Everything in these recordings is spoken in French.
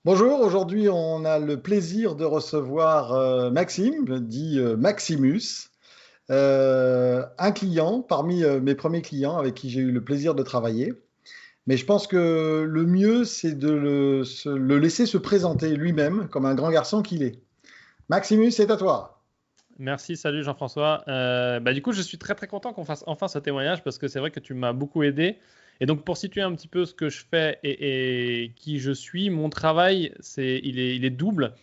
Bonjour, aujourd'hui on a le plaisir de recevoir Maxime, dit Maximus, un client parmi mes premiers clients avec qui j'ai eu le plaisir de travailler. Mais je pense que le mieux c'est de le laisser se présenter lui-même comme un grand garçon qu'il est. Maximus, c'est à toi. Merci, salut Jean-François. Du coup, je suis très très content qu'on fasse enfin ce témoignage parce que c'est vrai que tu m'as beaucoup aidé. Et donc, pour situer un petit peu ce que je fais et qui je suis, mon travail, il est double.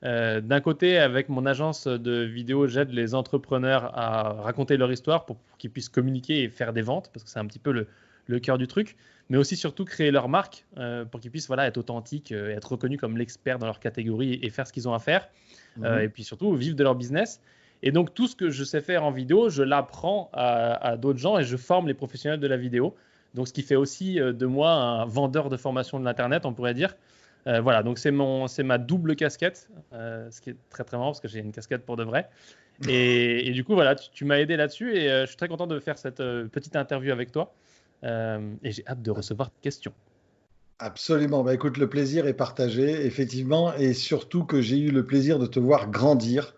D'un côté, avec mon agence de vidéo, j'aide les entrepreneurs à raconter leur histoire pour qu'ils puissent communiquer et faire des ventes parce que c'est un petit peu le cœur du truc. Mais aussi, surtout, créer leur marque pour qu'ils puissent être authentiques, être reconnus comme l'expert dans leur catégorie et faire ce qu'ils ont à faire. Et Mhm. puis surtout, vivre de leur business. Et donc, tout ce que je sais faire en vidéo, je l'apprends à d'autres gens et je forme les professionnels de la vidéo. Donc, ce qui fait aussi de moi un vendeur de formation de l'Internet, on pourrait dire. Voilà, donc c'est ma double casquette, ce qui est très très marrant parce que j'ai une casquette pour de vrai. Et du coup, voilà, tu m'as aidé là-dessus et je suis très content de faire cette petite interview avec toi. Et j'ai hâte de recevoir tes questions. Absolument. Bah, écoute, le plaisir est partagé, effectivement, et surtout que j'ai eu le plaisir de te voir grandir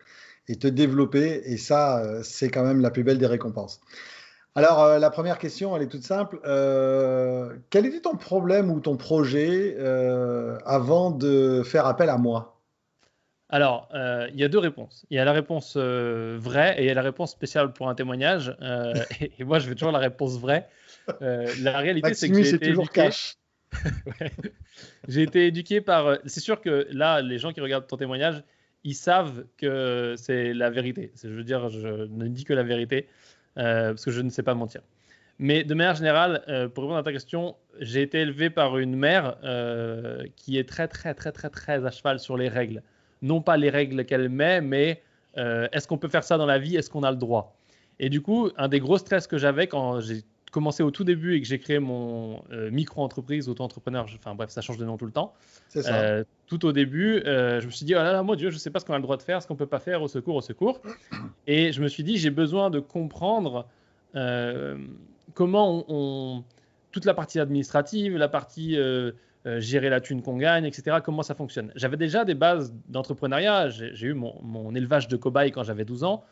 et te développer, et ça, c'est quand même la plus belle des récompenses. Alors, la première question, elle est toute simple. Quel était ton problème ou ton projet avant de faire appel à moi? Alors, il y a deux réponses. Il y a la réponse vraie et il y a la réponse spéciale pour un témoignage. Et moi, je veux toujours la réponse vraie. La réalité, c'est que Maximus j'ai est été toujours éduqué. cash. Ouais. J'ai été éduqué par. C'est sûr que là, les gens qui regardent ton témoignage, ils savent que c'est la vérité. Je veux dire, je ne dis que la vérité parce que je ne sais pas mentir. Mais de manière générale, pour répondre à ta question, j'ai été élevé par une mère qui est très, très, très, très, très à cheval sur les règles. Non pas les règles qu'elle met, mais est-ce qu'on peut faire ça dans la vie? Est-ce qu'on a le droit? Et du coup, un des gros stress que j'avais quand j'ai commencé au tout début et que j'ai créé mon micro-entreprise, auto-entrepreneur, enfin bref, ça change de nom tout le temps. C'est ça. Tout au début, je me suis dit, oh là là, mon Dieu, je ne sais pas ce qu'on a le droit de faire, ce qu'on ne peut pas faire, au secours, au secours. Et je me suis dit, j'ai besoin de comprendre euh, comment toute la partie administrative, la partie gérer la thune qu'on gagne, etc., comment ça fonctionne. J'avais déjà des bases d'entrepreneuriat. J'ai eu mon élevage de cobayes quand j'avais 12 ans.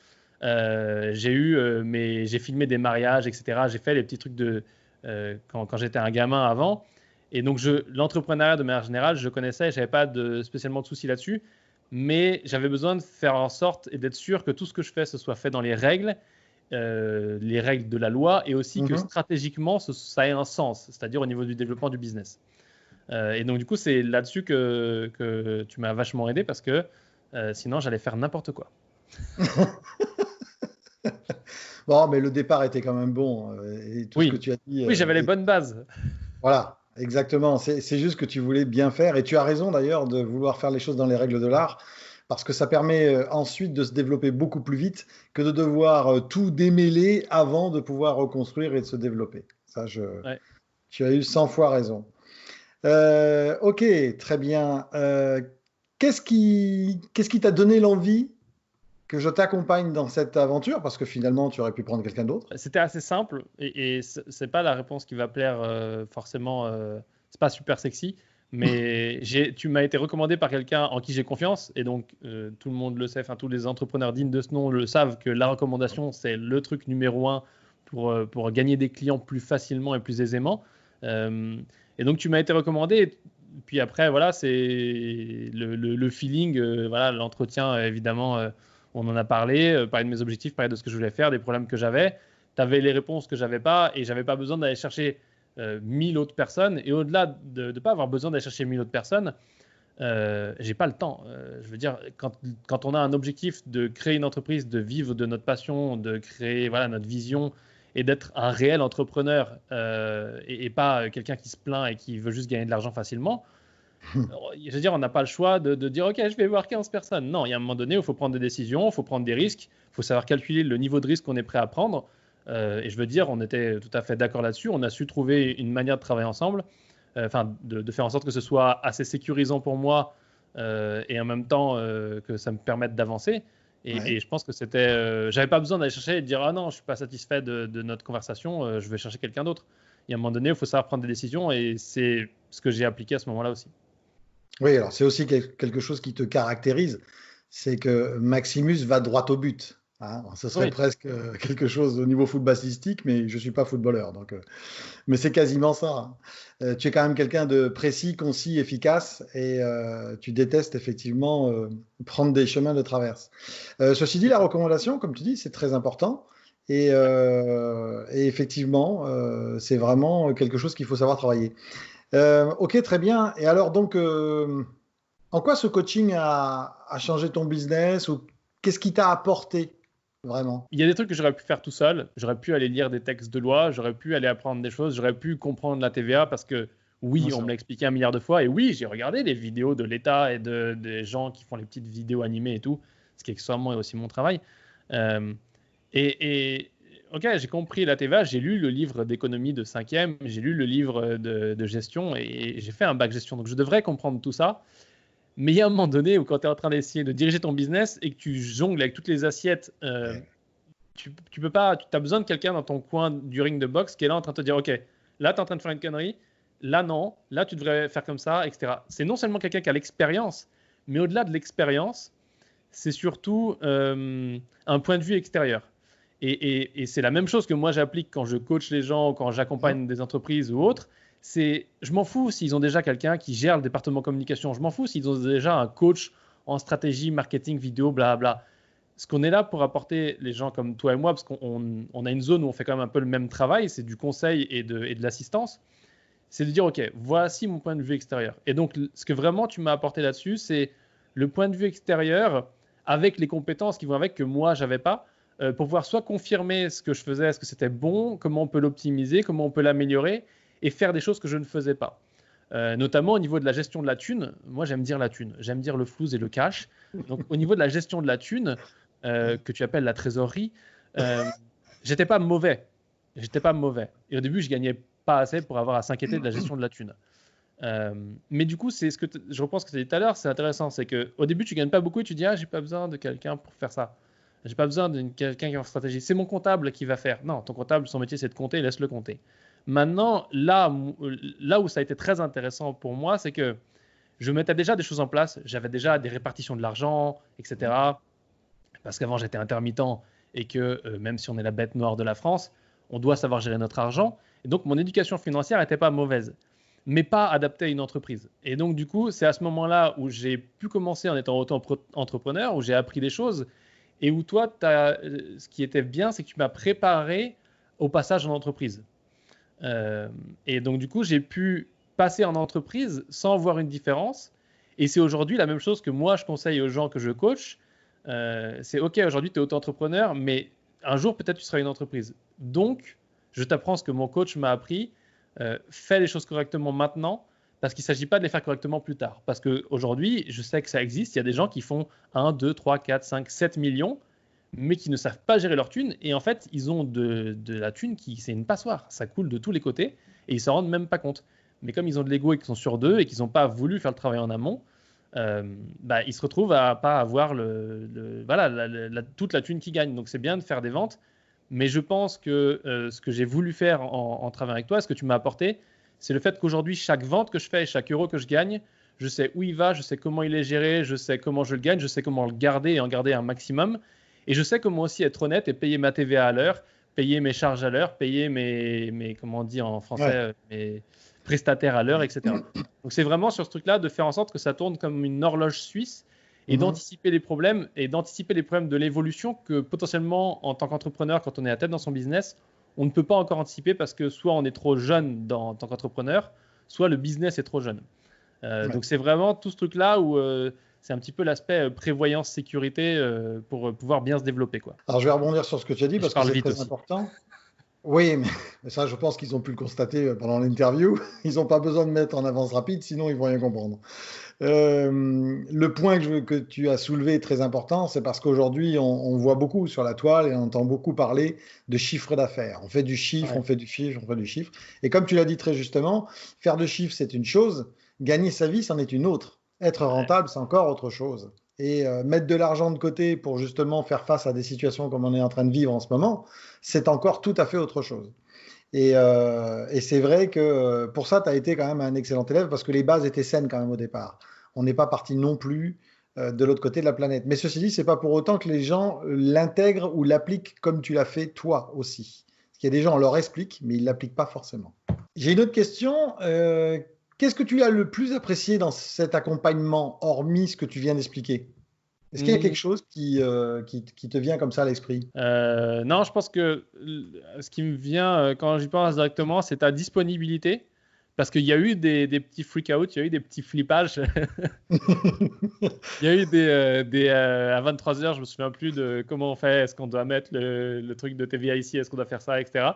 J'ai filmé des mariages, etc. J'ai fait les petits trucs quand j'étais un gamin avant. Et donc, l'entrepreneuriat de manière générale, je connaissais, je n'avais pas spécialement de soucis là-dessus. Mais j'avais besoin de faire en sorte et d'être sûr que tout ce que je fais, ce soit fait dans les règles de la loi, et aussi que Mhm. stratégiquement, ça ait un sens, c'est-à-dire au niveau du développement du business. Et donc, du coup, c'est là-dessus que tu m'as vachement aidé parce que sinon, j'allais faire n'importe quoi. Bon, mais le départ était quand même bon, et tout ce que Oui, tu as dit oui, j'avais les bonnes bases. voilà, exactement. C'est juste que tu voulais bien faire. Et tu as raison d'ailleurs de vouloir faire les choses dans les règles de l'art, parce que ça permet ensuite de se développer beaucoup plus vite que de devoir tout démêler avant de pouvoir reconstruire et de se développer. Ouais. Tu as eu 100 fois raison. Ok, très bien. Qu'est-ce qui t'a donné l'envie que je t'accompagne dans cette aventure? Parce que finalement, tu aurais pu prendre quelqu'un d'autre. C'était assez simple et c'est pas la réponse qui va plaire forcément. C'est pas super sexy, mais tu m'as été recommandé par quelqu'un en qui j'ai confiance et donc tout le monde le sait, enfin tous les entrepreneurs dignes de ce nom le savent que la recommandation c'est le truc numéro un pour gagner des clients plus facilement et plus aisément. Euh, et donc tu m'as été recommandé. Et puis après voilà c'est le feeling, voilà l'entretien évidemment. On en a parlé, parlé de mes objectifs, parlé de ce que je voulais faire, des problèmes que j'avais. Tu avais les réponses que j'avais pas et j'avais pas besoin d'aller chercher 1000 autres personnes. Et au-delà de ne pas avoir besoin d'aller chercher 1000 autres personnes, j'ai pas le temps. Je veux dire, quand on a un objectif de créer une entreprise, de vivre de notre passion, de créer voilà, notre vision et d'être un réel entrepreneur et pas quelqu'un qui se plaint et qui veut juste gagner de l'argent facilement, je veux dire, on n'a pas le choix de dire, OK, je vais voir 15 personnes. Non, il y a un moment donné où il faut prendre des décisions, il faut prendre des risques, il faut savoir calculer le niveau de risque qu'on est prêt à prendre. Et je veux dire, on était tout à fait d'accord là-dessus. On a su trouver une manière de travailler ensemble, enfin, de faire en sorte que ce soit assez sécurisant pour moi et en même temps que ça me permette d'avancer. Et Ouais. je pense que j'avais pas besoin d'aller chercher et de dire, ah non, je suis pas satisfait de notre conversation, je vais chercher quelqu'un d'autre. Il y a un moment donné où il faut savoir prendre des décisions et c'est ce que j'ai appliqué à ce moment-là aussi. Oui, alors c'est aussi quelque chose qui te caractérise, c'est que Maximus va droit au but. Hein. Ce serait Oui, presque quelque chose au niveau footballistique, mais je ne suis pas footballeur. Mais c'est quasiment ça. Hein. Tu es quand même quelqu'un de précis, concis, efficace, et tu détestes effectivement prendre des chemins de traverse. Ceci dit, c'est la ça. recommandation, comme tu dis, c'est très important. Et effectivement, c'est vraiment quelque chose qu'il faut savoir travailler. Ok, très bien. Et alors, donc, en quoi ce coaching a changé ton business ou qu'est-ce qui t'a apporté vraiment? Il y a des trucs que j'aurais pu faire tout seul. J'aurais pu aller lire des textes de loi, j'aurais pu aller apprendre des choses, j'aurais pu comprendre la TVA parce que Non, oui, on c'est me vrai. l'a expliqué un milliard de fois. Et oui, j'ai regardé les vidéos de l'État et des gens qui font les petites vidéos animées et tout, ce qui accessoirement est aussi mon travail. Euh, et ok, j'ai compris la TVA, j'ai lu le livre d'économie de cinquième, j'ai lu le livre de gestion et j'ai fait un bac gestion. Donc je devrais comprendre tout ça. Mais il y a un moment donné où quand tu es en train d'essayer de diriger ton business et que tu jongles avec toutes les assiettes, Ouais. tu peux pas, tu as besoin de quelqu'un dans ton coin du ring de boxe qui est là en train de te dire, OK, là tu es en train de faire une connerie, là non, là tu devrais faire comme ça, etc. C'est non seulement quelqu'un qui a l'expérience, mais au-delà de l'expérience, c'est surtout un point de vue extérieur. Et c'est la même chose que moi j'applique quand je coach les gens, quand Mhm. j'accompagne des entreprises ou autres. C'est, je m'en fous s'ils ont déjà quelqu'un qui gère le département communication. Je m'en fous s'ils ont déjà un coach en stratégie, marketing, vidéo, blabla. Ce qu'on est là pour apporter les gens comme toi et moi, parce qu'on a une zone où on fait quand même un peu le même travail, c'est du conseil et de l'assistance, c'est de dire, OK, voici mon point de vue extérieur. Et donc, ce que vraiment tu m'as apporté là-dessus, c'est le point de vue extérieur avec les compétences qui vont avec que moi, j'avais pas, pour pouvoir soit confirmer ce que je faisais, est-ce que c'était bon, comment on peut l'optimiser, comment on peut l'améliorer, et faire des choses que je ne faisais pas. Notamment au niveau de la gestion de la thune, moi j'aime dire la thune, j'aime dire le flouze et le cash. Donc au niveau de la gestion de la thune, que tu appelles la trésorerie, euh, j'étais pas mauvais. J'étais pas mauvais. Et au début, je gagnais pas assez pour avoir à s'inquiéter de la gestion de la thune. Euh, mais du coup, c'est ce que je repense que tu as dit tout à l'heure, c'est intéressant, c'est que au début, tu gagnes pas beaucoup et tu dis ah j'ai pas besoin de quelqu'un pour faire ça. J'ai pas besoin de quelqu'un qui est en stratégie. C'est mon comptable qui va faire. Non, ton comptable, son métier c'est de compter, laisse-le compter. Maintenant, là où ça a été très intéressant pour moi, c'est que je mettais déjà des choses en place. J'avais déjà des répartitions de l'argent, etc. Parce qu'avant, j'étais intermittent et que même si on est la bête noire de la France, on doit savoir gérer notre argent. Et donc, mon éducation financière n'était pas mauvaise, mais pas adaptée à une entreprise. Et donc, du coup, c'est à ce moment-là où j'ai pu commencer en étant auto-entrepreneur, où j'ai appris des choses et où toi, ce qui était bien, c'est que tu m'as préparé au passage en entreprise. Euh, et donc, du coup, j'ai pu passer en entreprise sans voir une différence. Et c'est aujourd'hui la même chose que moi, je conseille aux gens que je coach. C'est OK, aujourd'hui, tu es auto-entrepreneur, mais un jour, peut-être, tu seras une entreprise. Donc, je t'apprends ce que mon coach m'a appris. Fais les choses correctement maintenant, parce qu'il ne s'agit pas de les faire correctement plus tard. Parce qu'aujourd'hui, je sais que ça existe. Il y a des gens qui font 1, 2, 3, 4, 5, 7 millions mais qui ne savent pas gérer leur thune. Et en fait, ils ont de la thune qui, c'est une passoire. Ça coule de tous les côtés et ils s'en rendent même pas compte. Mais comme ils ont de l'ego et qu'ils sont sur d'eux et qu'ils n'ont pas voulu faire le travail en amont, bah, ils se retrouvent à pas avoir voilà, toute la thune qu'ils gagnent. Donc c'est bien de faire des ventes. Mais je pense que ce que j'ai voulu faire en travaillant avec toi, ce que tu m'as apporté, c'est le fait qu'aujourd'hui, chaque vente que je fais et chaque euro que je gagne, je sais où il va, je sais comment il est géré, je sais comment je le gagne, je sais comment le garder et en garder un maximum. Et je sais comment aussi être honnête et payer ma TVA à l'heure, payer mes charges à l'heure, payer comment on dit en français, Ouais. mes prestataires à l'heure, etc. Donc c'est vraiment sur ce truc-là de faire en sorte que ça tourne comme une horloge suisse et Mhm. d'anticiper les problèmes de l'évolution que potentiellement en tant qu'entrepreneur, quand on est à tête dans son business, on ne peut pas encore anticiper parce que soit on est trop jeune en tant qu'entrepreneur, soit le business est trop jeune. Ouais. Donc c'est vraiment tout ce truc-là où c'est un petit peu l'aspect prévoyance sécurité pour pouvoir bien se développer quoi. Alors, je vais rebondir sur ce que tu as dit Et je parce que parle c'est vite très aussi. important. Oui, mais ça, je pense qu'ils ont pu le constater pendant l'interview. Ils n'ont pas besoin de mettre en avance rapide, sinon ils vont rien comprendre. Le point que tu as soulevé est très important, c'est parce qu'aujourd'hui, on voit beaucoup sur la toile et on entend beaucoup parler de chiffre d'affaires. On fait du chiffre, Ouais, on fait du chiffre, on fait du chiffre. Et comme tu l'as dit très justement, faire de chiffre, c'est une chose, gagner sa vie, c'en est une autre. Être ouais, rentable, c'est encore autre chose. Et mettre de l'argent de côté pour justement faire face à des situations comme on est en train de vivre en ce moment, c'est encore tout à fait autre chose. Et c'est vrai que pour ça, tu as été quand même un excellent élève parce que les bases étaient saines quand même au départ. on n'est pas parti non plus de l'autre côté de la planète. Mais ceci dit, c'est pas pour autant que les gens l'intègrent ou l'appliquent comme tu l'as fait toi aussi. Parce qu'il y a des gens, on leur explique, mais ils ne l'appliquent pas forcément. J'ai une autre question. Qu'est-ce que tu as le plus apprécié dans cet accompagnement, hormis ce que tu viens d'expliquer? Est-ce qu'il y a quelque chose qui te vient comme ça à l'esprit? Non, je pense que ce qui me vient quand j'y pense directement, c'est ta disponibilité. Parce qu'il y a eu des petits freak-out, il y a eu des petits flippages. Il y a eu à 23h, je me souviens plus de comment on fait, est-ce qu'on doit mettre le truc de TVA ici, est-ce qu'on doit faire ça, etc.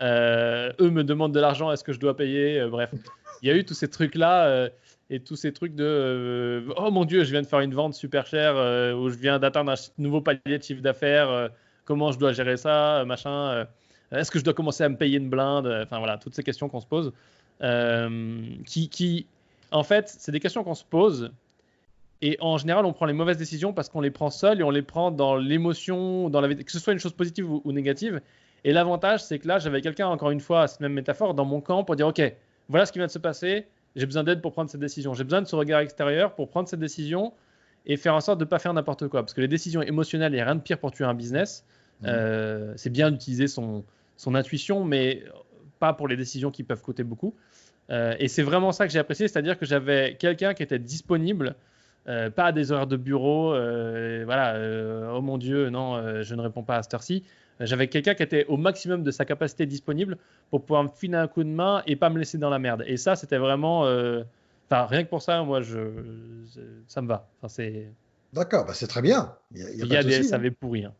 Eux me demandent de l'argent, est-ce que je dois payer, bref. Il y a eu tous ces trucs-là et tous ces trucs de oh mon Dieu, je viens de faire une vente super chère où je viens d'atteindre un nouveau palier de chiffre d'affaires, comment je dois gérer ça, machin. Est-ce que je dois commencer à me payer une blinde? Enfin voilà, toutes ces questions qu'on se pose. En fait, c'est des questions qu'on se pose et en général, on prend les mauvaises décisions parce qu'on les prend seul et on les prend dans l'émotion, que ce soit une chose positive ou négative. Et l'avantage, c'est que là, j'avais quelqu'un, encore une fois, à cette même métaphore, dans mon camp pour dire, OK, voilà ce qui vient de se passer, j'ai besoin d'aide pour prendre cette décision. J'ai besoin de ce regard extérieur pour prendre cette décision et faire en sorte de ne pas faire n'importe quoi. Parce que les décisions émotionnelles, il n'y a rien de pire pour tuer un business. C'est bien d'utiliser son intuition, mais pas pour les décisions qui peuvent coûter beaucoup. Et c'est vraiment ça que j'ai apprécié, c'est-à-dire que j'avais quelqu'un qui était disponible, pas à des horaires de bureau, oh mon Dieu, non, je ne réponds pas à cette heure-ci. J'avais quelqu'un qui était au maximum de sa capacité disponible pour pouvoir me filer un coup de main et pas me laisser dans la merde. Et ça, c'était vraiment... rien que pour ça, moi, ça me va. C'est... D'accord, bah c'est très bien. Il y a des SAV pourris. Hein.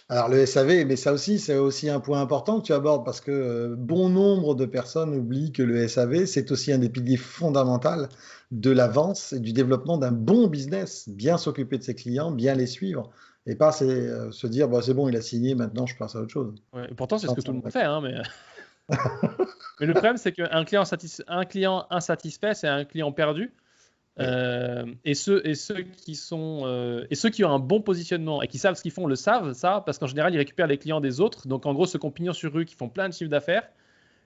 Alors le SAV, mais ça aussi, c'est aussi un point important que tu abordes parce que bon nombre de personnes oublient que le SAV, c'est aussi un des piliers fondamentaux de l'avance et du développement d'un bon business. Bien s'occuper de ses clients, bien les suivre et pas se dire bah, c'est bon, il a signé, maintenant je passe à autre chose. Ouais, pourtant, c'est ce que tout le monde fait, hein, mais... mais le problème, c'est qu'un client insatisfait, c'est un client perdu. Et ceux qui ont un bon positionnement et qui savent ce qu'ils font le savent ça parce qu'en général ils récupèrent les clients des autres, donc en gros ceux qui ont pignon sur rue qui font plein de chiffres d'affaires,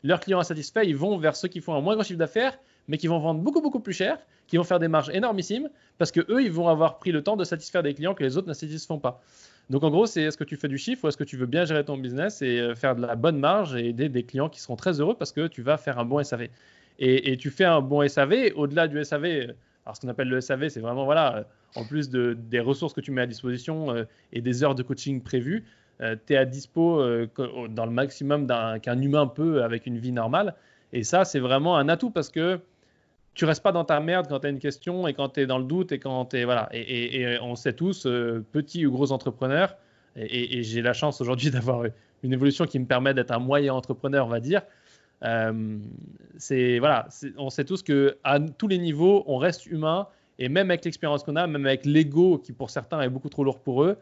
leurs clients insatisfaits ils vont vers ceux qui font un moins grand chiffre d'affaires mais qui vont vendre beaucoup plus cher, qui vont faire des marges énormissimes parce que eux ils vont avoir pris le temps de satisfaire des clients que les autres ne satisfont pas. Donc en gros c'est est-ce que tu fais du chiffre ou est-ce que tu veux bien gérer ton business et faire de la bonne marge et aider des clients qui seront très heureux parce que tu vas faire un bon SAV et tu fais un bon SAV au-delà du SAV. Alors, ce qu'on appelle le SAV, c'est vraiment, en plus des ressources que tu mets à disposition et des heures de coaching prévues, tu es à dispo dans le maximum qu'un humain peut avec une vie normale. Et ça, c'est vraiment un atout parce que tu restes pas dans ta merde quand tu as une question et quand tu es dans le doute et quand tu es. Voilà. Et on sait tous, petits ou gros entrepreneurs, et j'ai la chance aujourd'hui d'avoir une évolution qui me permet d'être un moyen entrepreneur, on va dire. On sait tous qu'à tous les niveaux, on reste humain et même avec l'expérience qu'on a, même avec l'ego qui pour certains est beaucoup trop lourd pour eux,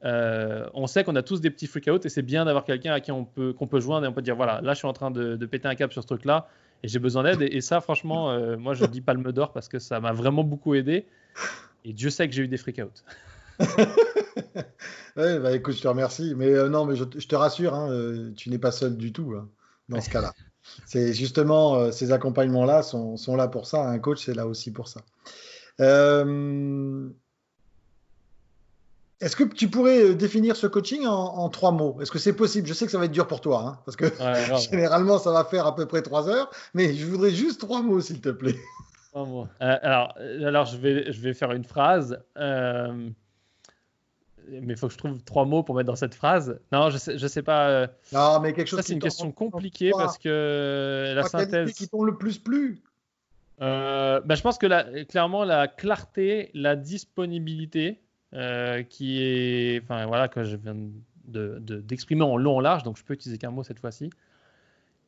on sait qu'on a tous des petits freak-out et c'est bien d'avoir quelqu'un à qui qu'on peut joindre et on peut dire voilà, là je suis en train de péter un câble sur ce truc-là et j'ai besoin d'aide et ça franchement, moi je dis palme d'or parce que ça m'a vraiment beaucoup aidé et Dieu sait que j'ai eu des freak-out. Ouais, bah, écoute, je te remercie, mais non, mais je te rassure, hein, tu n'es pas seul du tout hein, dans ce cas-là. C'est justement ces accompagnements-là sont là pour ça. Un coach, c'est là aussi pour ça. Est-ce que tu pourrais définir ce coaching en 3 mots? Est-ce que c'est possible? Je sais que ça va être dur pour toi, hein, parce que généralement, ça va faire à peu près 3 heures, mais je voudrais juste 3 mots, s'il te plaît. Alors, je vais faire une phrase. Mais il faut que je trouve 3 mots pour mettre dans cette phrase. Non, je sais pas. Non, mais quelque chose. Ça, c'est une question compliquée parce que la synthèse. Qui t'ont le plus plu. Je pense que clairement, la clarté, la disponibilité, qui est, que je viens d'exprimer en long, en large, donc je peux utiliser qu'un mot cette fois-ci.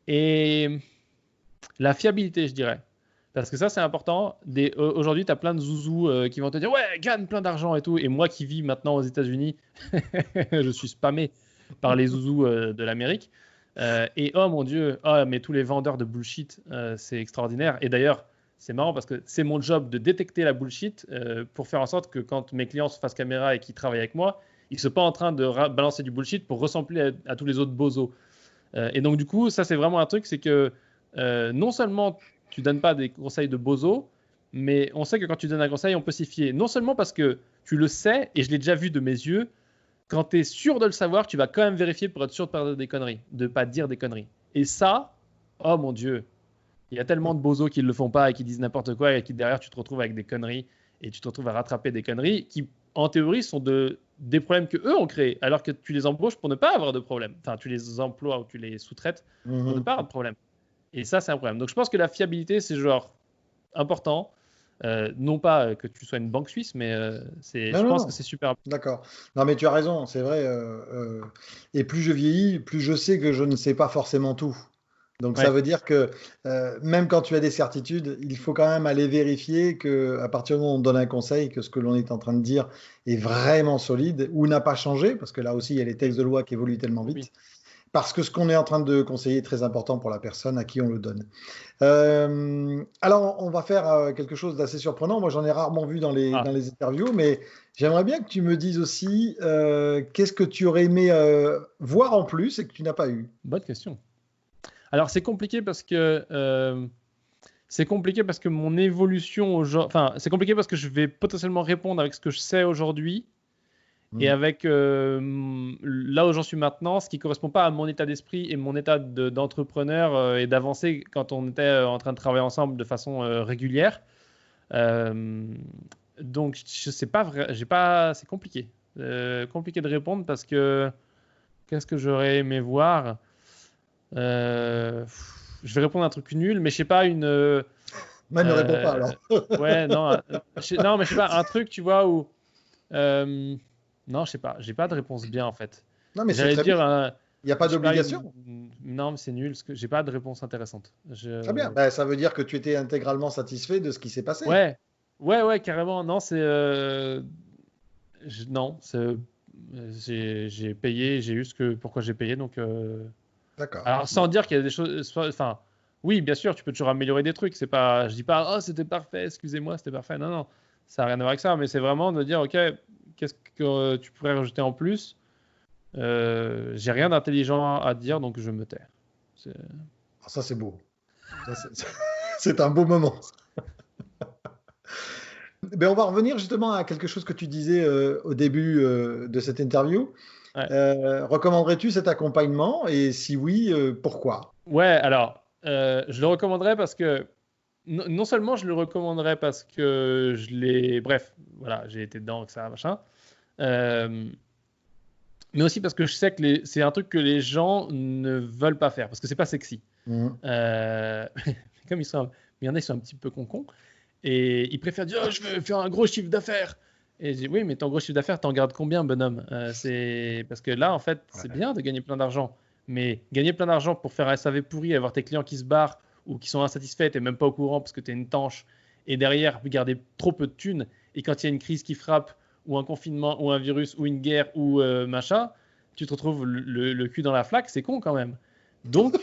Et la fiabilité, je dirais. Parce que ça, c'est important. Aujourd'hui, tu as plein de zouzous qui vont te dire « Ouais, gagne plein d'argent et tout. » Et moi qui vis maintenant aux États-Unis, je suis spammé par les zouzous de l'Amérique. Et oh mon Dieu, mais tous les vendeurs de bullshit, c'est extraordinaire. Et d'ailleurs, c'est marrant parce que c'est mon job de détecter la bullshit pour faire en sorte que quand mes clients se fassent caméra et qu'ils travaillent avec moi, ils ne sont pas en train de balancer du bullshit pour ressembler à tous les autres bozos. Et donc, du coup, ça, c'est vraiment un truc, c'est que non seulement tu donnes pas des conseils de bozo, mais on sait que quand tu donnes un conseil, on peut s'y fier. Non seulement parce que tu le sais, et je l'ai déjà vu de mes yeux, quand tu es sûr de le savoir, tu vas quand même vérifier pour être sûr de pas dire des conneries, de pas dire des conneries. Et ça, oh mon Dieu, il y a tellement de bozos qui ne le font pas et qui disent n'importe quoi et qui derrière tu te retrouves avec des conneries et tu te retrouves à rattraper des conneries qui en théorie sont des problèmes que eux ont créés alors que tu les embauches pour ne pas avoir de problème. Enfin, tu les emploies ou tu les sous-traites pour ne pas avoir de problème. Et ça, c'est un problème. Donc je pense que la fiabilité, c'est genre important. Non pas que tu sois une banque suisse, mais je pense que c'est super. D'accord. Non, mais tu as raison, c'est vrai. Et plus je vieillis, plus je sais que je ne sais pas forcément tout. Donc ça veut dire que même quand tu as des certitudes, il faut quand même aller vérifier qu'à partir du moment où on donne un conseil, que ce que l'on est en train de dire est vraiment solide ou n'a pas changé, parce que là aussi, il y a les textes de loi qui évoluent tellement vite. Oui. Parce que ce qu'on est en train de conseiller est très important pour la personne à qui on le donne. Alors, on va faire quelque chose d'assez surprenant. Moi, j'en ai rarement vu dans les interviews, mais j'aimerais bien que tu me dises aussi qu'est-ce que tu aurais aimé voir en plus et que tu n'as pas eu. Bonne question. Alors, c'est compliqué parce que mon évolution aujourd'hui... Enfin, c'est compliqué parce que je vais potentiellement répondre avec ce que je sais aujourd'hui. Et avec là où j'en suis maintenant, ce qui ne correspond pas à mon état d'esprit et mon état d'entrepreneur et d'avancer quand on était en train de travailler ensemble de façon régulière. Donc, je ne sais pas, c'est compliqué. Compliqué de répondre parce que qu'est-ce que j'aurais aimé voir Je vais répondre à un truc nul, mais je ne sais pas, une... Mais ne réponds pas alors. Ouais, non, non, mais je sais pas, un truc, tu vois, où... non, je sais pas. J'ai pas de réponse bien en fait. Non, mais c'est très bien. Il n'y a pas d'obligation. Non, mais c'est nul. J'ai pas de réponse intéressante. Très bien. Ben, ça veut dire que tu étais intégralement satisfait de ce qui s'est passé. Ouais, carrément. Non, c'est non, j'ai payé, j'ai eu pourquoi j'ai payé. Donc. D'accord. Alors sans dire qu'il y a des choses. Enfin, oui, bien sûr, tu peux toujours améliorer des trucs. C'est pas, je dis pas, oh, c'était parfait. Excusez-moi, c'était parfait. Non, ça n'a rien à voir avec ça. Mais c'est vraiment de dire, ok. Qu'est-ce que tu pourrais rajouter en plus? J'ai rien d'intelligent à dire, donc je me tais. Ça, c'est beau. C'est un beau moment. Ben, on va revenir justement à quelque chose que tu disais au début de cette interview. Recommanderais-tu cet accompagnement? Et si oui, pourquoi? Ouais, alors, je le recommanderais parce que non seulement je le recommanderais parce que je l'ai... Bref, voilà, j'ai été dedans, ça, machin. Mais aussi parce que je sais que c'est un truc que les gens ne veulent pas faire, parce que c'est pas sexy. Comme il y en a, ils sont un petit peu concons, et ils préfèrent dire je veux faire un gros chiffre d'affaires. Et je dis oui, mais ton gros chiffre d'affaires, t'en gardes combien, bonhomme? C'est parce que là, en fait, c'est bien de gagner plein d'argent, mais gagner plein d'argent pour faire un SAV pourri, avoir tes clients qui se barrent ou qui sont insatisfaits, t'es même pas au courant parce que t'es une tanche, et derrière, garder trop peu de thunes, et quand il y a une crise qui frappe, ou un confinement, ou un virus, ou une guerre, ou machin, tu te retrouves le cul dans la flaque, c'est con quand même. Donc,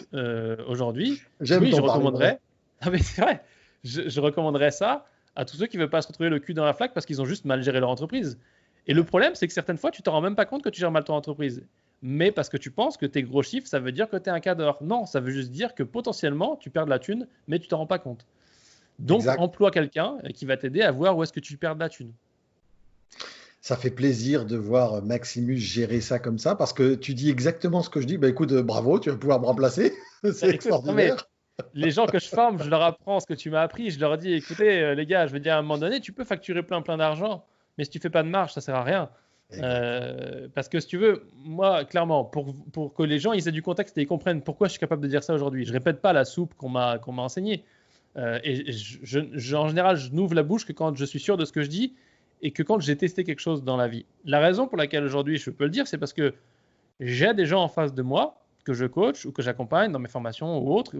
aujourd'hui, oui, je recommanderais. Ah, mais c'est vrai, je recommanderais ça à tous ceux qui ne veulent pas se retrouver le cul dans la flaque parce qu'ils ont juste mal géré leur entreprise. Et le problème, c'est que certaines fois, tu ne t'en rends même pas compte que tu gères mal ton entreprise. Mais parce que tu penses que tes gros chiffres, ça veut dire que tu es un cadre. Non, ça veut juste dire que potentiellement, tu perds de la thune, mais tu ne t'en rends pas compte. Donc, emploie quelqu'un qui va t'aider à voir où est-ce que tu perds de la thune. Ça fait plaisir de voir Maximus gérer ça comme ça, parce que tu dis exactement ce que je dis. Bah, écoute, bravo, tu vas pouvoir me remplacer. C'est extraordinaire. Les gens que je forme, je leur apprends ce que tu m'as appris. Je leur dis, écoutez, les gars, je veux dire, à un moment donné, tu peux facturer plein d'argent, mais si tu fais pas de marge, ça sert à rien. Parce que si tu veux, moi, clairement, pour que les gens ils aient du contexte et ils comprennent pourquoi je suis capable de dire ça aujourd'hui, je répète pas la soupe qu'on m'a enseignée. Et en général, je n'ouvre la bouche que quand je suis sûr de ce que je dis et que quand j'ai testé quelque chose dans la vie. La raison pour laquelle aujourd'hui je peux le dire, c'est parce que j'ai des gens en face de moi que je coach ou que j'accompagne dans mes formations ou autres,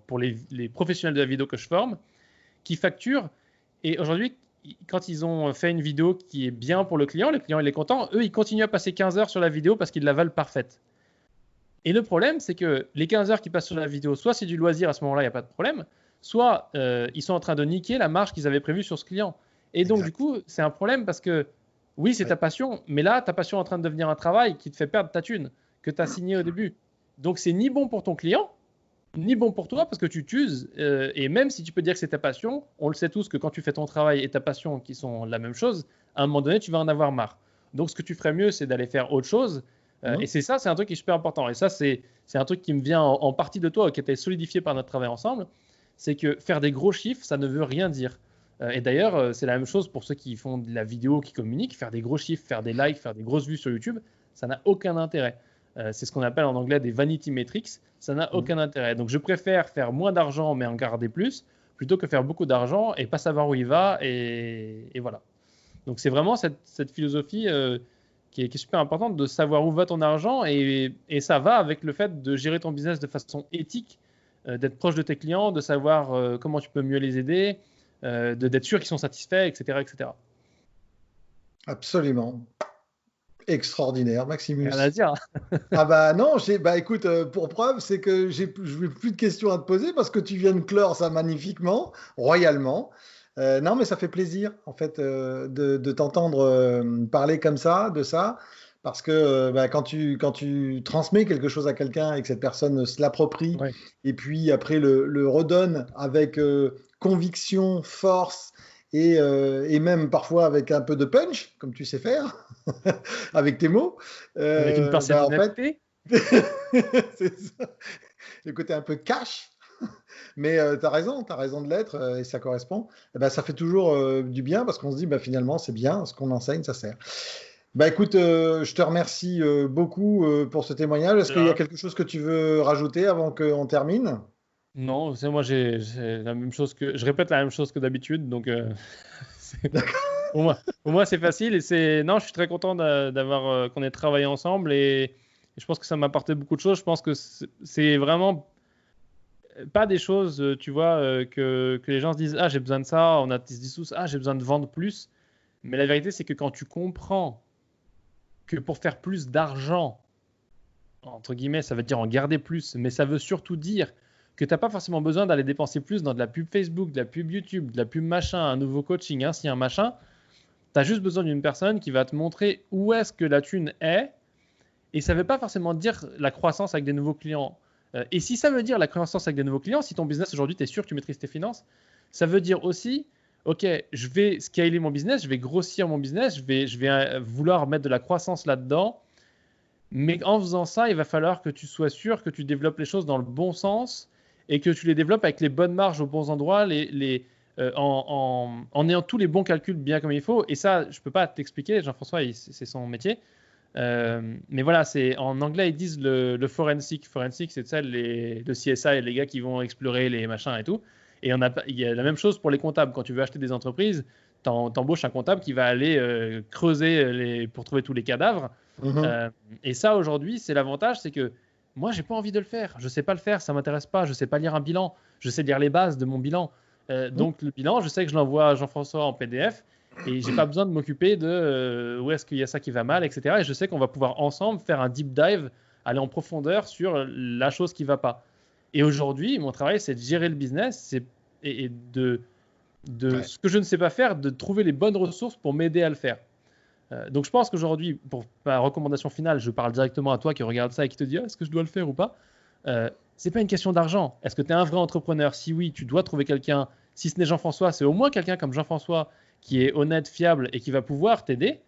pour les professionnels de la vidéo que je forme, qui facturent. Et aujourd'hui, quand ils ont fait une vidéo qui est bien pour le client il est content, eux, ils continuent à passer 15 heures sur la vidéo parce qu'ils la veulent parfaite. Et le problème, c'est que les 15 heures qu'ils passent sur la vidéo, soit c'est du loisir, à ce moment-là, il n'y a pas de problème, soit ils sont en train de niquer la marge qu'ils avaient prévue sur ce client. Et donc, du coup, c'est un problème parce que, oui, c'est ta passion, mais là, ta passion est en train de devenir un travail qui te fait perdre ta thune que tu as signé au début. Donc, c'est ni bon pour ton client, ni bon pour toi parce que tu t'uses. Et même si tu peux dire que c'est ta passion, on le sait tous que quand tu fais ton travail et ta passion qui sont la même chose, à un moment donné, tu vas en avoir marre. Donc, ce que tu ferais mieux, c'est d'aller faire autre chose. Et c'est un truc qui est super important. Et ça, c'est un truc qui me vient en partie de toi, qui était solidifié par notre travail ensemble. C'est que faire des gros chiffres, ça ne veut rien dire. Et d'ailleurs, c'est la même chose pour ceux qui font de la vidéo, qui communiquent. Faire des gros chiffres, faire des likes, faire des grosses vues sur YouTube, ça n'a aucun intérêt. C'est ce qu'on appelle en anglais des vanity metrics. Ça n'a aucun intérêt. Donc, je préfère faire moins d'argent, mais en garder plus, plutôt que faire beaucoup d'argent et pas savoir où il va. Et voilà. Donc, c'est vraiment cette philosophie qui est super importante de savoir où va ton argent. Et ça va avec le fait de gérer ton business de façon éthique, d'être proche de tes clients, de savoir comment tu peux mieux les aider, d'être sûr qu'ils sont satisfaits, etc., etc. Absolument. Extraordinaire, Maximus. Rien à dire. Ah bah non, écoute, pour preuve, c'est que je n'ai plus de questions à te poser parce que tu viens de clore ça magnifiquement, royalement. Non, mais ça fait plaisir, en fait, de t'entendre parler comme ça, de ça, parce que quand tu transmets quelque chose à quelqu'un et que cette personne se l'approprie, Ouais. et puis après le redonne avec conviction, force, et même parfois avec un peu de punch, comme tu sais faire, avec tes mots, Avec une parcelle en fait, d'honnêteté. c'est ça, le côté un peu cash. Mais tu as raison de l'être et ça correspond. Eh ben, ça fait toujours du bien parce qu'on se dit finalement c'est bien, ce qu'on enseigne, ça sert. Écoute, je te remercie beaucoup pour ce témoignage. Est-ce qu'il y a quelque chose que tu veux rajouter avant qu'on termine? Non, c'est moi j'ai la même chose que je répète la même chose que d'habitude, donc pour moi c'est facile et non, je suis très content d'avoir qu'on ait travaillé ensemble et je pense que ça m'a apporté beaucoup de choses. Je pense que c'est vraiment pas des choses, tu vois, que les gens se disent ah j'ai besoin de ça, ils se disent tous ah j'ai besoin de vendre plus, mais la vérité c'est que quand tu comprends que pour faire plus d'argent, entre guillemets, ça veut dire en garder plus, mais ça veut surtout dire que tu n'as pas forcément besoin d'aller dépenser plus dans de la pub Facebook, de la pub YouTube, de la pub machin, un nouveau coaching, ainsi un machin. Tu as juste besoin d'une personne qui va te montrer où est-ce que la thune est. Et ça ne veut pas forcément dire la croissance avec des nouveaux clients. Et si ça veut dire la croissance avec des nouveaux clients, si ton business aujourd'hui, tu es sûr que tu maîtrises tes finances, ça veut dire aussi, OK, je vais scaler mon business, je vais grossir mon business, je vais vouloir mettre de la croissance là-dedans. Mais en faisant ça, il va falloir que tu sois sûr que tu développes les choses dans le bon sens et que tu les développes avec les bonnes marges aux bons endroits, en ayant tous les bons calculs bien comme il faut. Et ça, je ne peux pas t'expliquer, Jean-François, c'est son métier. Mais voilà, en anglais, ils disent le forensic. Forensic, c'est ça, le CSI, les gars qui vont explorer les machins et tout. Et il y a la même chose pour les comptables. Quand tu veux acheter des entreprises, t'embauches un comptable qui va aller creuser pour trouver tous les cadavres. Et ça, aujourd'hui, c'est l'avantage, c'est que moi, j'ai pas envie de le faire. Je sais pas le faire, ça m'intéresse pas. Je sais pas lire un bilan. Je sais lire les bases de mon bilan. Donc, le bilan, je sais que je l'envoie à Jean-François en PDF. Et j'ai pas besoin de m'occuper de où est-ce qu'il y a ça qui va mal, etc. Et je sais qu'on va pouvoir ensemble faire un deep dive, aller en profondeur sur la chose qui va pas. Et aujourd'hui, mon travail, c'est de gérer le business et de ce que je ne sais pas faire, de trouver les bonnes ressources pour m'aider à le faire. Donc je pense qu'aujourd'hui, pour ma recommandation finale, je parle directement à toi qui regarde ça et qui te dit est-ce que je dois le faire ou pas. C'est pas une question d'argent. Est-ce que tu es un vrai entrepreneur? Si oui, tu dois trouver quelqu'un. Si ce n'est Jean-François, c'est au moins quelqu'un comme Jean-François qui est honnête, fiable et qui va pouvoir t'aider.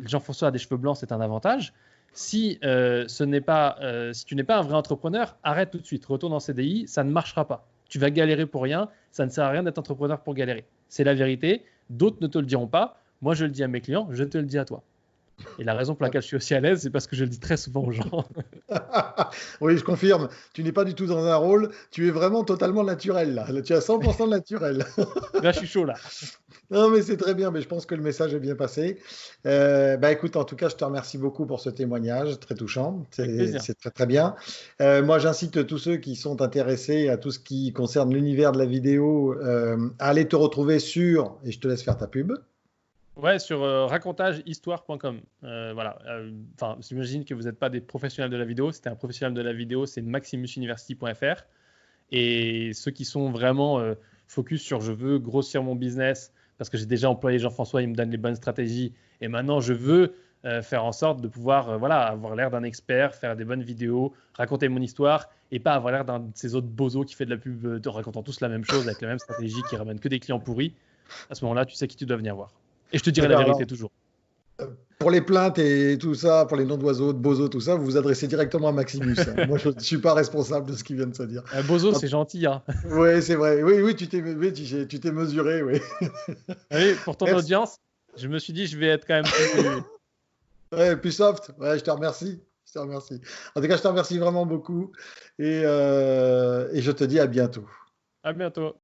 Jean-François a des cheveux blancs, c'est un avantage. Si tu n'es pas un vrai entrepreneur, arrête tout de suite, retourne en CDI, ça ne marchera pas. Tu vas galérer pour rien, ça ne sert à rien d'être entrepreneur pour galérer. C'est la vérité, d'autres ne te le diront pas. Moi, je le dis à mes clients, je te le dis à toi. Et la raison pour laquelle je suis aussi à l'aise, c'est parce que je le dis très souvent aux gens. Oui, je confirme. Tu n'es pas du tout dans un rôle. Tu es vraiment totalement naturel, là. Tu as 100% de naturel. Là, je suis chaud, là. Non, mais c'est très bien. Mais je pense que le message est bien passé. Écoute, en tout cas, je te remercie beaucoup pour ce témoignage très touchant. C'est très, très bien. Moi, j'incite tous ceux qui sont intéressés à tout ce qui concerne l'univers de la vidéo à aller te retrouver sur, et je te laisse faire ta pub. Ouais, sur racontagehistoire.com. Voilà. Enfin, j'imagine que vous n'êtes pas des professionnels de la vidéo. Si tu es un professionnel de la vidéo, c'est maximusuniversity.fr. Et ceux qui sont vraiment focus sur je veux grossir mon business parce que j'ai déjà employé Jean-François, il me donne les bonnes stratégies. Et maintenant, je veux faire en sorte de pouvoir avoir l'air d'un expert, faire des bonnes vidéos, raconter mon histoire et pas avoir l'air d'un de ces autres bozos qui fait de la pub racontant tous la même chose avec la même stratégie qui ramène que des clients pourris. À ce moment-là, tu sais qui tu dois venir voir. Et je te dirai la vérité toujours. Pour les plaintes et tout ça, pour les noms d'oiseaux, de bozos, tout ça, vous vous adressez directement à Maximus. Moi, je ne suis pas responsable de ce qu'il vient de se dire. Bozo, c'est gentil. Hein. Oui, c'est vrai. Oui, tu t'es mesuré. Oui. Oui, pour ton audience, je me suis dit, je vais être quand même plus... plus soft. Ouais, je te remercie. En tout cas, je te remercie vraiment beaucoup. Et je te dis à bientôt. À bientôt.